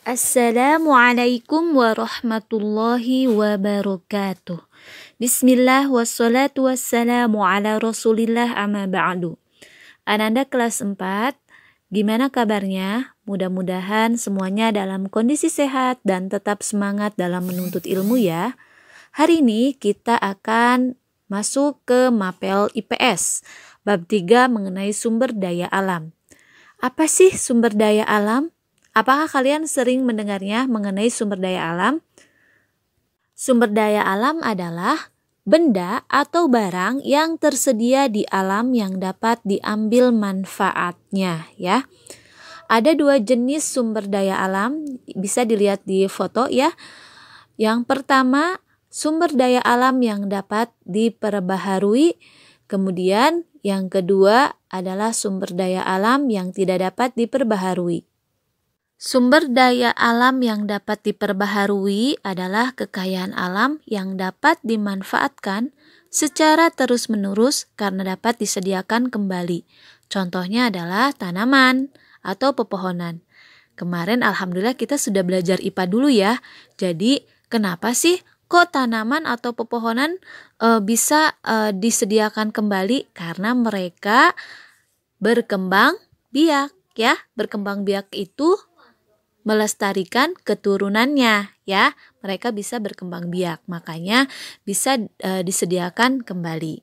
Assalamualaikum warahmatullahi wabarakatuh. Bismillah wassalatu wassalamu ala rasulillah amma ba'du. Ananda kelas 4, gimana kabarnya? Mudah-mudahan semuanya dalam kondisi sehat dan tetap semangat dalam menuntut ilmu ya. Hari ini kita akan masuk ke Mapel IPS, bab 3 mengenai sumber daya alam. Apa sih sumber daya alam? Apakah kalian sering mendengarnya mengenai sumber daya alam? Sumber daya alam adalah benda atau barang yang tersedia di alam yang dapat diambil manfaatnya ya. Ada 2 jenis sumber daya alam, bisa dilihat di foto ya. Yang pertama, sumber daya alam yang dapat diperbaharui. Kemudian yang kedua adalah sumber daya alam yang tidak dapat diperbaharui. Sumber daya alam yang dapat diperbaharui adalah kekayaan alam yang dapat dimanfaatkan secara terus-menerus karena dapat disediakan kembali. Contohnya adalah tanaman atau pepohonan. Kemarin alhamdulillah kita sudah belajar IPA dulu ya. Jadi kenapa sih kok tanaman atau pepohonan bisa disediakan kembali? Karena mereka berkembang biak ya. Berkembang biak itu melestarikan keturunannya ya, mereka bisa berkembang biak, makanya bisa disediakan kembali.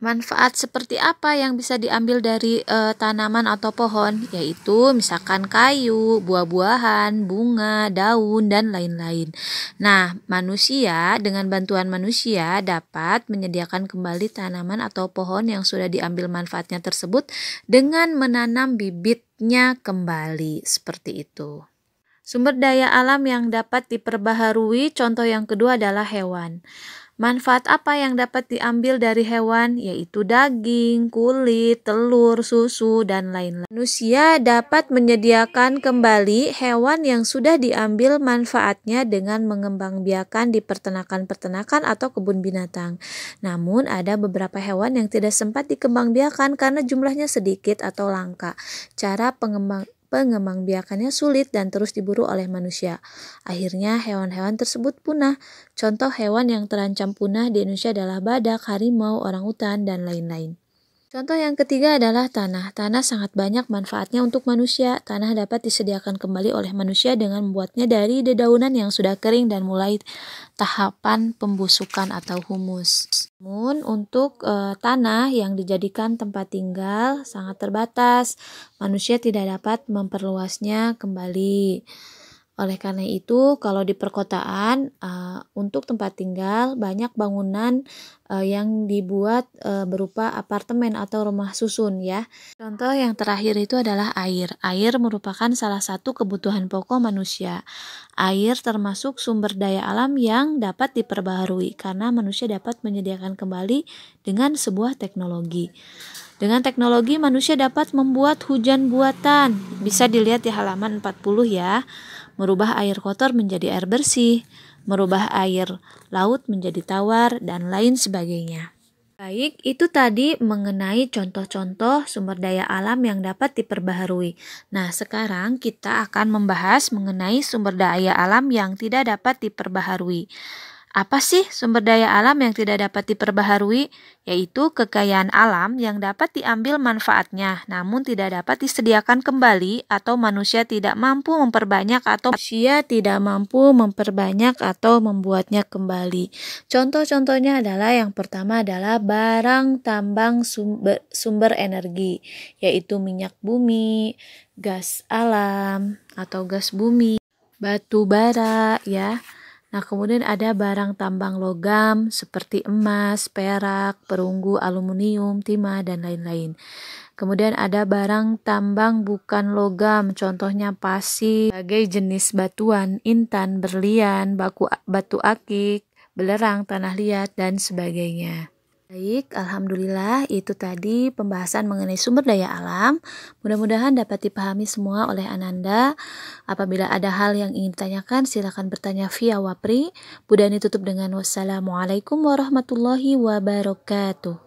Manfaat seperti apa yang bisa diambil dari tanaman atau pohon? Yaitu misalkan kayu, buah-buahan, bunga, daun, dan lain-lain. Nah, manusia dengan bantuan manusia dapat menyediakan kembali tanaman atau pohon yang sudah diambil manfaatnya tersebut dengan menanam bibitnya kembali, seperti itu. Sumber daya alam yang dapat diperbaharui, contoh yang kedua adalah hewan. Manfaat apa yang dapat diambil dari hewan? Yaitu daging, kulit, telur, susu, dan lain-lain. Manusia dapat menyediakan kembali hewan yang sudah diambil manfaatnya dengan mengembangbiakan di peternakan-peternakan atau kebun binatang. Namun ada beberapa hewan yang tidak sempat dikembangbiakan karena jumlahnya sedikit atau langka. Cara pengembangbiakannya sulit dan terus diburu oleh manusia. Akhirnya hewan-hewan tersebut punah. Contoh hewan yang terancam punah di Indonesia adalah badak, harimau, orangutan, dan lain-lain. Contoh yang ketiga adalah tanah. Tanah sangat banyak manfaatnya untuk manusia. Tanah dapat disediakan kembali oleh manusia dengan membuatnya dari dedaunan yang sudah kering dan mulai tahapan pembusukan atau humus. Namun untuk tanah yang dijadikan tempat tinggal sangat terbatas. Manusia tidak dapat memperluasnya kembali. Oleh karena itu, kalau di perkotaan untuk tempat tinggal banyak bangunan yang dibuat berupa apartemen atau rumah susun ya. Contoh yang terakhir itu adalah air. Air merupakan salah satu kebutuhan pokok manusia. Air termasuk sumber daya alam yang dapat diperbaharui karena manusia dapat menyediakan kembali dengan sebuah teknologi. Dengan teknologi manusia dapat membuat hujan buatan. Bisa dilihat di halaman 40 ya. Merubah air kotor menjadi air bersih, merubah air laut menjadi tawar, dan lain sebagainya. Baik, itu tadi mengenai contoh-contoh sumber daya alam yang dapat diperbaharui. Nah, sekarang kita akan membahas mengenai sumber daya alam yang tidak dapat diperbaharui. Apa sih sumber daya alam yang tidak dapat diperbaharui? Yaitu kekayaan alam yang dapat diambil manfaatnya, namun tidak dapat disediakan kembali atau manusia tidak mampu memperbanyak atau membuatnya kembali. Contoh-contohnya adalah yang pertama adalah barang tambang sumber energi, yaitu minyak bumi, gas alam atau gas bumi, batu bara ya. Nah, kemudian ada barang tambang logam seperti emas, perak, perunggu, aluminium, timah, dan lain-lain. Kemudian ada barang tambang bukan logam, contohnya pasir, sebagai jenis batuan, intan, berlian, batu akik, belerang, tanah liat, dan sebagainya. Baik, alhamdulillah itu tadi pembahasan mengenai sumber daya alam. Mudah-mudahan dapat dipahami semua oleh Ananda. Apabila ada hal yang ingin ditanyakan, silakan bertanya via Wapri. Budani tutup dengan wassalamualaikum warahmatullahi wabarakatuh.